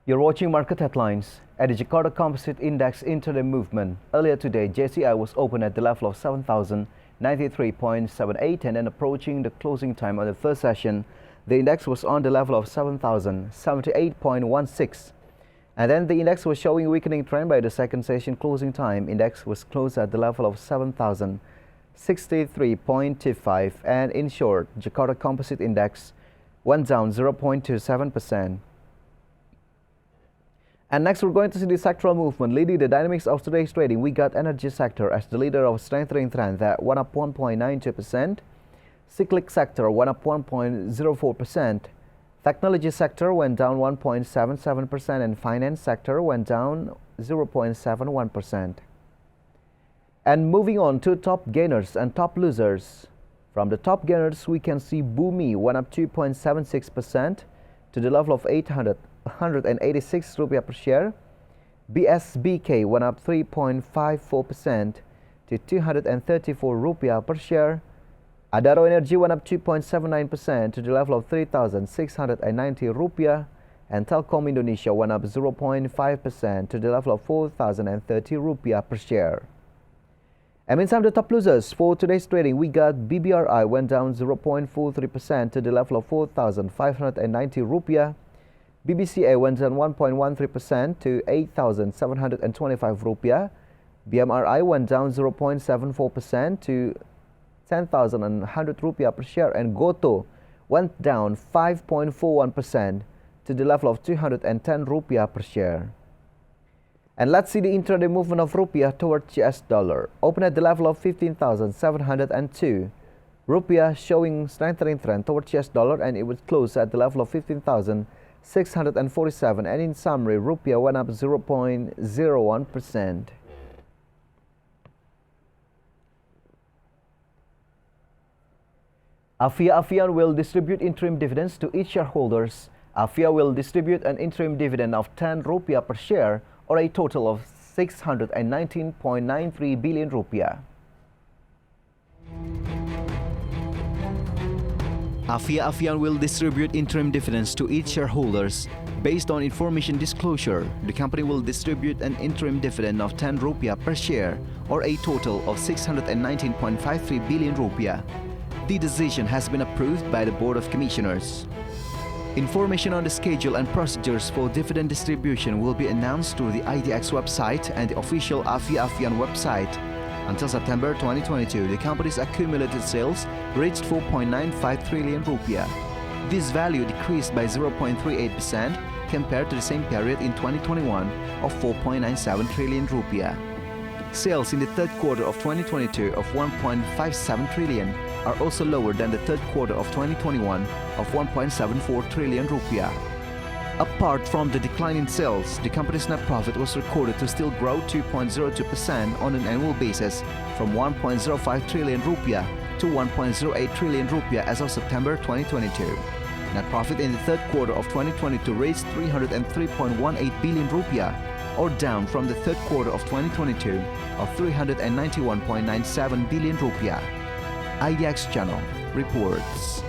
You're watching market headlines. At the Jakarta Composite Index Interim movement, earlier today, JCI was open at the level of 7,093.78 and then approaching the closing time of the first session, the index was on the level of 7,078.16. And then the index was showing a weakening trend by the second session closing time. Index was closed at the level of 7,063.25. And in short, Jakarta Composite Index went down 0.27%. And next, we're going to see the sectoral movement. Leading the dynamics of today's trading, we got energy sector as the leader of strengthening trend that went up 1.92%. Cyclic sector went up 1.04%. Technology sector went down 1.77%, and finance sector went down 0.71%. And moving on to top gainers and top losers. From the top gainers, we can see Bumi went up 2.76% to the level of 186 rupiah per share. BSBK went up 3.54% to 234 rupiah per share. Adaro Energy went up 2.79% to the level of 3,690 rupiah. And Telkom Indonesia went up 0.5% to the level of 4,030 rupiah per share. And in some of the top losers for today's trading, we got BBRI went down 0.43% to the level of 4,590 rupiah. BBCA went down 1.13% to 8,725 rupiah. BMRI went down 0.74% to 10,100 rupiah per share, and Goto went down 5.41% to the level of 210 rupiah per share. And let's see the intraday movement of rupiah towards US dollar. Open at the level of 15,702 rupiah, showing strengthening trend towards US dollar, and it would close at the level of 15,647. And in summary, rupiah went up 0.01%. AVIA will distribute interim dividends to its shareholders. AVIA will distribute an interim dividend of 10 rupiah per share, or a total of 619.93 billion rupiah. AVIA will distribute interim dividends to its shareholders. Based on information disclosure, the company will distribute an interim dividend of 10 rupiah per share, or a total of 619.53 billion rupiah. The decision has been approved by the Board of Commissioners. Information on the schedule and procedures for dividend distribution will be announced through the IDX website and the official AVIA website. Until September 2022, the company's accumulated sales reached 4.95 trillion rupiah. This value decreased by 0.38% compared to the same period in 2021 of 4.97 trillion rupiah. Sales in the third quarter of 2022 of 1.57 trillion are also lower than the third quarter of 2021 of 1.74 trillion rupiah. Apart from the decline in sales, the company's net profit was recorded to still grow 2.02% on an annual basis from 1.05 trillion rupiah to 1.08 trillion rupiah as of September 2022. Net profit in the third quarter of 2022 reached 303.18 billion rupiah, or down from the third quarter of 2022 of 391.97 billion rupiah. IDX Channel reports.